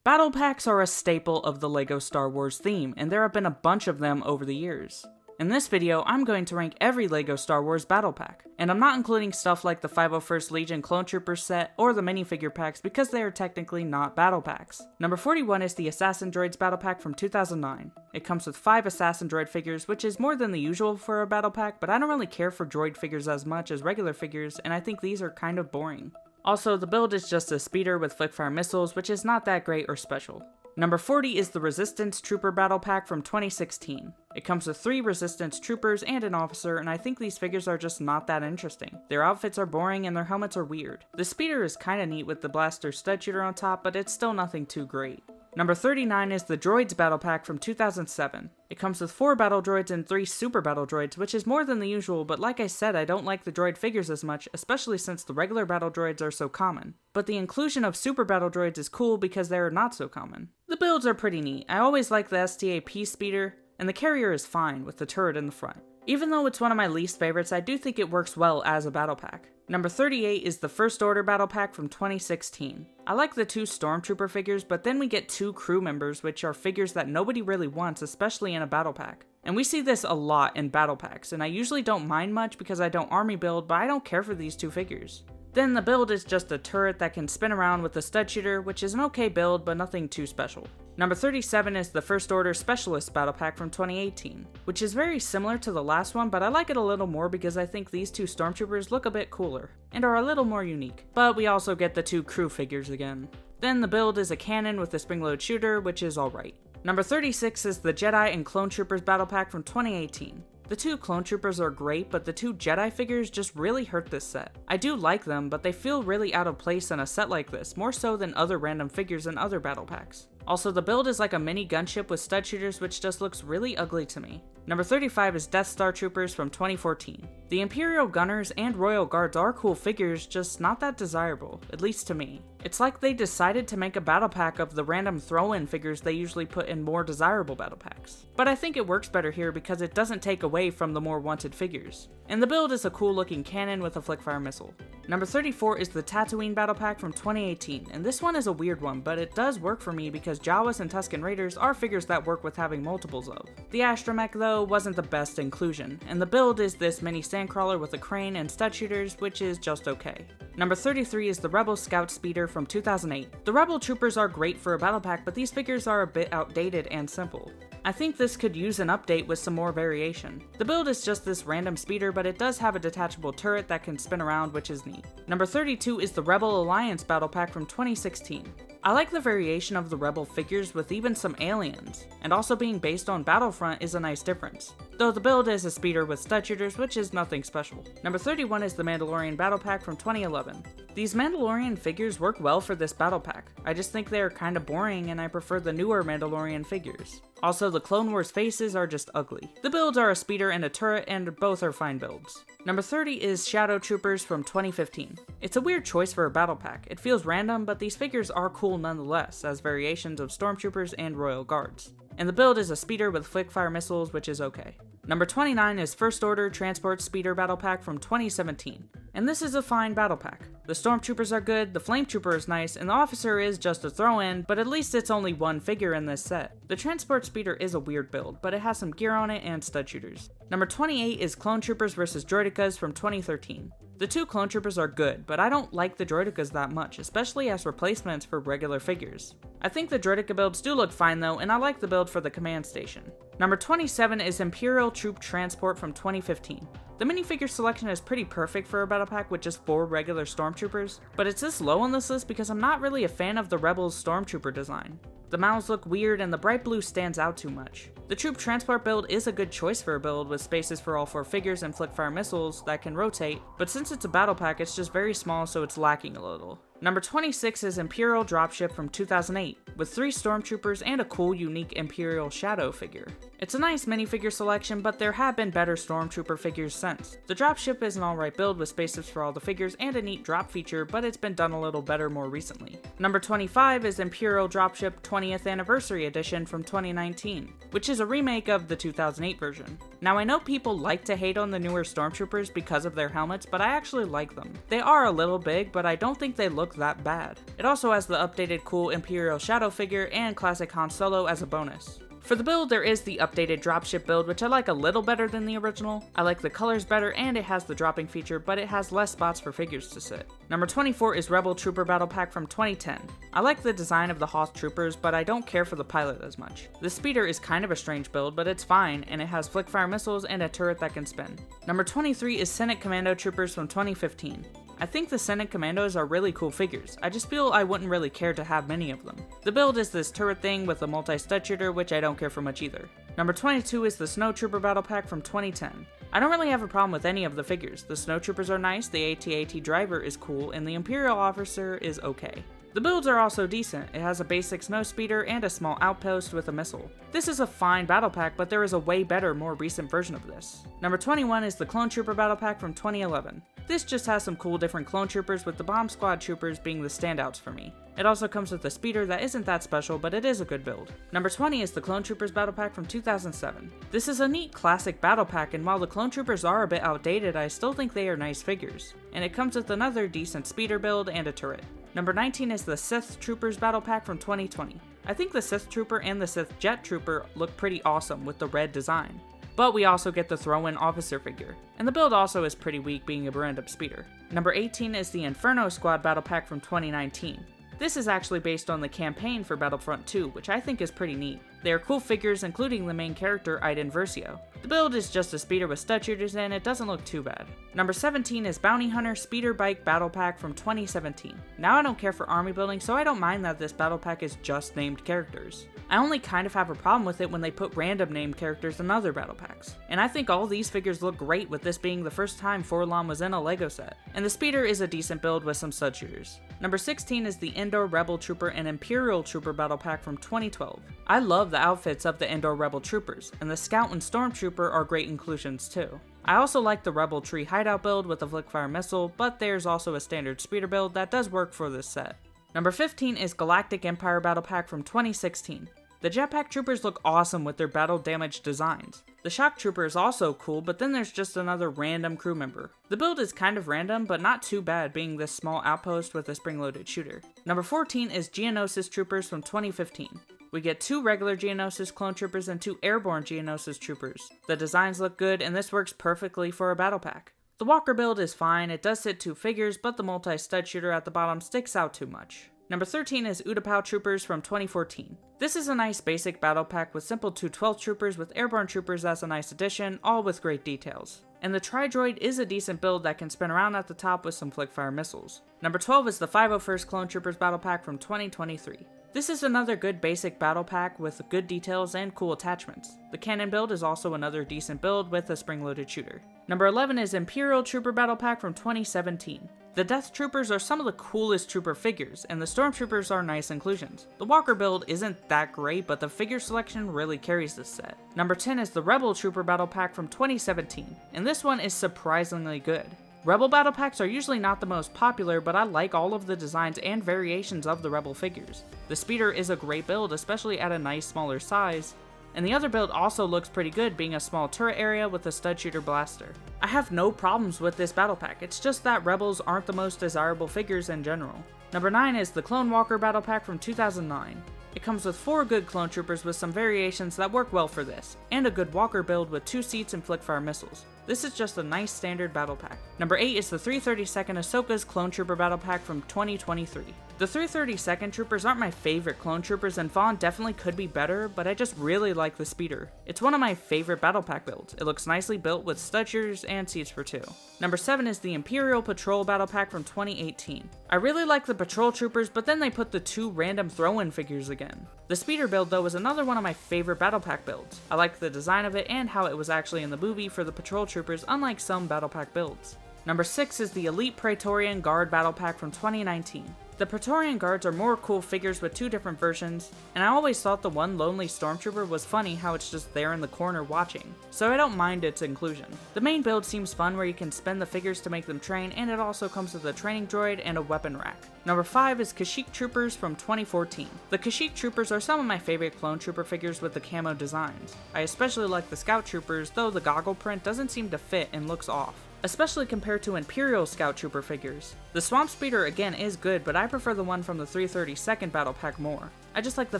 Battle packs are a staple of the LEGO Star Wars theme, and there have been a bunch of them over the years. In this video, I'm going to rank every LEGO Star Wars battle pack, and I'm not including stuff like the 501st Legion Clone Troopers set or the minifigure packs because they are technically not battle packs. Number 41 is the Assassin Droids battle pack from 2009. It comes with 5 Assassin Droid figures, which is more than the usual for a battle pack, but I don't really care for droid figures as much as regular figures, and I think these are kind of boring. Also, the build is just a speeder with flickfire missiles, which is not that great or special. Number 40 is the Resistance Trooper Battle Pack from 2016. It comes with 3 Resistance Troopers and an officer, and I think these figures are just not that interesting. Their outfits are boring and their helmets are weird. The speeder is kinda neat with the blaster stud shooter on top, but it's still nothing too great. Number 39 is the Droids Battle Pack from 2007. It comes with 4 Battle Droids and 3 Super Battle Droids, which is more than the usual, but like I said, I don't like the droid figures as much, especially since the regular Battle Droids are so common. But the inclusion of Super Battle Droids is cool because they are not so common. The builds are pretty neat. I always like the STA Peace Speeder, and the carrier is fine with the turret in the front. Even though it's one of my least favorites, I do think it works well as a battle pack. Number 38 is the First Order Battle Pack from 2016. I like the 2 Stormtrooper figures, but then we get 2 crew members, which are figures that nobody really wants, especially in a battle pack. And we see this a lot in battle packs, and I usually don't mind much because I don't army build, but I don't care for these 2 figures. Then the build is just a turret that can spin around with the stud shooter, which is an okay build, but nothing too special. Number 37 is the First Order Specialist Battle Pack from 2018, which is very similar to the last one, but I like it a little more because I think these 2 Stormtroopers look a bit cooler, and are a little more unique. But we also get the 2 crew figures again. Then the build is a cannon with a spring-load shooter, which is alright. Number 36 is the Jedi and Clone Troopers Battle Pack from 2018. The 2 Clone Troopers are great, but the 2 Jedi figures just really hurt this set. I do like them, but they feel really out of place in a set like this, more so than other random figures in other battle packs. Also, the build is like a mini gunship with stud shooters, which just looks really ugly to me. Number 35 is Death Star Troopers from 2014. The Imperial Gunners and Royal Guards are cool figures, just not that desirable, at least to me. It's like they decided to make a battle pack of the random throw-in figures they usually put in more desirable battle packs. But I think it works better here because it doesn't take away from the more wanted figures. And the build is a cool looking cannon with a flickfire missile. Number 34 is the Tatooine Battle Pack from 2018, and this one is a weird one, but it does work for me because Jawas and Tusken Raiders are figures that work with having multiples of. The Astromech though wasn't the best inclusion, and the build is this mini sandcrawler with a crane and stud shooters, which is just okay. Number 33 is the Rebel Scout Speeder from 2008. The Rebel Troopers are great for a battle pack, but these figures are a bit outdated and simple. I think this could use an update with some more variation. The build is just this random speeder, but it does have a detachable turret that can spin around, which is neat. Number 32 is the Rebel Alliance Battle Pack from 2016. I like the variation of the Rebel figures with even some aliens, and also being based on Battlefront is a nice difference. Though the build is a speeder with stud shooters, which is nothing special. Number 31 is the Mandalorian Battle Pack from 2011. These Mandalorian figures work well for this battle pack. I just think they are kinda boring and I prefer the newer Mandalorian figures. Also, the Clone Wars faces are just ugly. The builds are a speeder and a turret, and both are fine builds. Number 30 is Shadow Troopers from 2015. It's a weird choice for a battle pack. It feels random, but these figures are cool nonetheless, as variations of Stormtroopers and Royal Guards. And the build is a speeder with flickfire missiles, which is okay. Number 29 is First Order Transport Speeder Battle Pack from 2017. And this is a fine battle pack. The Stormtroopers are good, the Flame Trooper is nice, and the Officer is just a throw-in, but at least it's only one figure in this set. The Transport Speeder is a weird build, but it has some gear on it and stud shooters. Number 28 is Clone Troopers vs Droidekas from 2013. The 2 Clone Troopers are good, but I don't like the Droidekas that much, especially as replacements for regular figures. I think the Droideka builds do look fine though, and I like the build for the command station. Number 27 is Imperial Troop Transport from 2015. The minifigure selection is pretty perfect for a battle pack with just 4 regular Stormtroopers, but it's this low on this list because I'm not really a fan of the Rebels Stormtrooper design. The mouths look weird and the bright blue stands out too much. The Troop Transport build is a good choice for a build with spaces for all 4 figures and flickfire missiles that can rotate, but since it's a battle pack it's just very small so it's lacking a little. Number 26 is Imperial Dropship from 2008, with 3 Stormtroopers and a cool unique Imperial Shadow figure. It's a nice minifigure selection, but there have been better Stormtrooper figures since. The Dropship is an alright build with spaces for all the figures and a neat drop feature, but it's been done a little better more recently. Number 25 is Imperial Dropship 20th Anniversary Edition from 2019, which is a remake of the 2008 version. Now I know people like to hate on the newer Stormtroopers because of their helmets, but I actually like them. They are a little big, but I don't think they look look that bad. It also has the updated cool Imperial Shadow figure and classic Han Solo as a bonus. For the build, there is the updated dropship build, which I like a little better than the original. I like the colors better and it has the dropping feature, but it has less spots for figures to sit. Number 24 is Rebel Trooper Battle Pack from 2010. I like the design of the Hoth Troopers, but I don't care for the pilot as much. The speeder is kind of a strange build, but it's fine, and it has flick-fire missiles and a turret that can spin. Number 23 is Senate Commando Troopers from 2015. I think the Senate Commandos are really cool figures, I just feel I wouldn't really care to have many of them. The build is this turret thing with a multi-stud shooter, which I don't care for much either. Number 22 is the Snow Trooper Battle Pack from 2010. I don't really have a problem with any of the figures. The Snow Troopers are nice, the AT-AT driver is cool, and the Imperial officer is okay. The builds are also decent. It has a basic snow speeder and a small outpost with a missile. This is a fine battle pack, but there is a way better, more recent version of this. Number 21 is the Clone Trooper Battle Pack from 2011. This just has some cool different clone troopers, with the Bomb Squad troopers being the standouts for me. It also comes with a speeder that isn't that special, but it is a good build. Number 20 is the Clone Troopers Battle Pack from 2007. This is a neat classic battle pack, and while the Clone Troopers are a bit outdated, I still think they are nice figures. And it comes with another decent speeder build and a turret. Number 19 is the Sith Troopers Battle Pack from 2020. I think the Sith Trooper and the Sith Jet Trooper look pretty awesome with the red design. But we also get the throw-in officer figure, and the build also is pretty weak being a random speeder. Number 18 is the Inferno Squad Battle Pack from 2019. This is actually based on the campaign for Battlefront 2, which I think is pretty neat. They are cool figures, including the main character, Iden Versio. The build is just a speeder with stud shooters and it doesn't look too bad. Number 17 is Bounty Hunter Speeder Bike Battle Pack from 2017. Now I don't care for army building, so I don't mind that this battle pack is just named characters. I only kind of have a problem with it when they put random named characters in other battle packs. And I think all these figures look great, with this being the first time 4-LOM was in a LEGO set. And the speeder is a decent build with some stud shooters. Number 16 is the Endor Rebel Trooper and Imperial Trooper Battle Pack from 2012. I love the outfits of the Endor Rebel Troopers, and the Scout and Stormtrooper are great inclusions too. I also like the Rebel Tree Hideout build with the flick-fire missile, but there's also a standard speeder build that does work for this set. Number 15 is Galactic Empire Battle Pack from 2016. The Jetpack Troopers look awesome with their battle damage designs. The Shock Trooper is also cool, but then there's just another random crew member. The build is kind of random, but not too bad, being this small outpost with a spring-loaded shooter. Number 14 is Geonosis Troopers from 2015. We get 2 regular Geonosis clone troopers and 2 airborne Geonosis troopers. The designs look good, and this works perfectly for a battle pack. The Walker build is fine, it does sit 2 figures, but the multi-stud shooter at the bottom sticks out too much. Number 13 is Utapau Troopers from 2014. This is a nice basic battle pack with simple 2 12th troopers with airborne troopers as a nice addition, all with great details. And the Tri-Droid is a decent build that can spin around at the top with some flick-fire missiles. Number 12 is the 501st Clone Troopers Battle Pack from 2023. This is another good basic battle pack with good details and cool attachments. The cannon build is also another decent build with a spring-loaded shooter. Number 11 is Imperial Trooper Battle Pack from 2017. The Death Troopers are some of the coolest trooper figures, and the Stormtroopers are nice inclusions. The Walker build isn't that great, but the figure selection really carries this set. Number 10 is the Rebel Trooper Battle Pack from 2017, and this one is surprisingly good. Rebel battle packs are usually not the most popular, but I like all of the designs and variations of the Rebel figures. The speeder is a great build, especially at a nice smaller size, and the other build also looks pretty good, being a small turret area with a stud shooter blaster. I have no problems with this battle pack, it's just that Rebels aren't the most desirable figures in general. Number 9 is the Clone Walker Battle Pack from 2009. It comes with 4 good clone troopers with some variations that work well for this, and a good walker build with 2 seats and flick-fire missiles. This is just a nice standard battle pack. Number 8 is the 332nd Ahsoka's Clone Trooper Battle Pack from 2023. The 332nd Troopers aren't my favorite clone troopers, and Vaughn definitely could be better, but I just really like the speeder. It's one of my favorite battle pack builds. It looks nicely built with stud shooters and seats for 2. Number 7 is the Imperial Patrol Battle Pack from 2018. I really like the patrol troopers, but then they put the 2 random throw-in figures again. The speeder build though is another one of my favorite battle pack builds. I like the design of it and how it was actually in the movie for the patrol troopers, unlike some battle pack builds. Number 6 is the Elite Praetorian Guard Battle Pack from 2019. The Praetorian Guards are more cool figures with 2 different versions, and I always thought the one lonely stormtrooper was funny how it's just there in the corner watching, so I don't mind its inclusion. The main build seems fun where you can spin the figures to make them train, and it also comes with a training droid and a weapon rack. Number 5 is Kashyyyk Troopers from 2014. The Kashyyyk Troopers are some of my favorite clone trooper figures with the camo designs. I especially like the Scout Troopers, though the goggle print doesn't seem to fit and looks off. especially compared to Imperial Scout Trooper figures. The Swamp Speeder again is good, but I prefer the one from the 332nd Battle Pack more. I just like the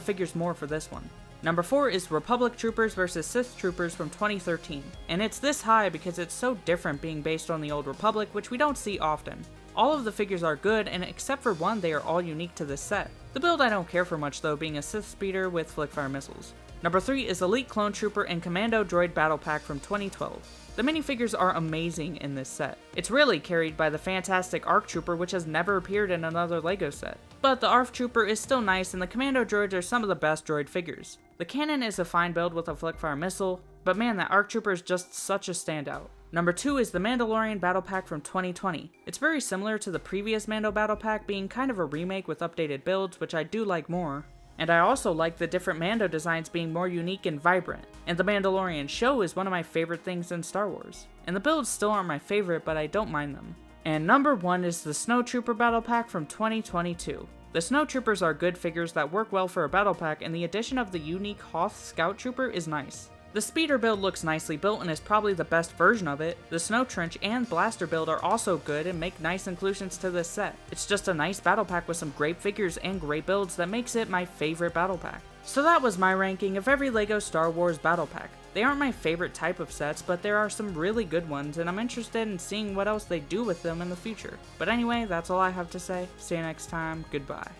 figures more for this one. Number 4 is Republic Troopers vs Sith Troopers from 2013, and it's this high because it's so different being based on the Old Republic, which we don't see often. All of the figures are good, and except for one, they are all unique to this set. The build I don't care for much though, being a Sith Speeder with Flickfire missiles. Number 3 is Elite Clone Trooper and Commando Droid Battle Pack from 2012. The minifigures are amazing in this set. It's really carried by the fantastic ARC Trooper, which has never appeared in another LEGO set. But the ARF Trooper is still nice, and the Commando Droids are some of the best droid figures. The cannon is a fine build with a Flickfire missile, but man, that ARC Trooper is just such a standout. Number 2 is the Mandalorian Battle Pack from 2020. It's very similar to the previous Mando Battle Pack, being kind of a remake with updated builds, which I do like more. And I also like the different Mando designs being more unique and vibrant. And the Mandalorian show is one of my favorite things in Star Wars. And the builds still aren't my favorite, but I don't mind them. And number 1 is the Snow Trooper Battle Pack from 2022. The Snow Troopers are good figures that work well for a battle pack, and the addition of the unique Hoth Scout Trooper is nice. The Speeder build looks nicely built and is probably the best version of it. The Snow Trench and Blaster build are also good and make nice inclusions to this set. It's just a nice battle pack with some great figures and great builds that makes it my favorite battle pack. So that was my ranking of every LEGO Star Wars battle pack. They aren't my favorite type of sets, but there are some really good ones, and I'm interested in seeing what else they do with them in the future. But anyway, that's all I have to say. See you next time. Goodbye.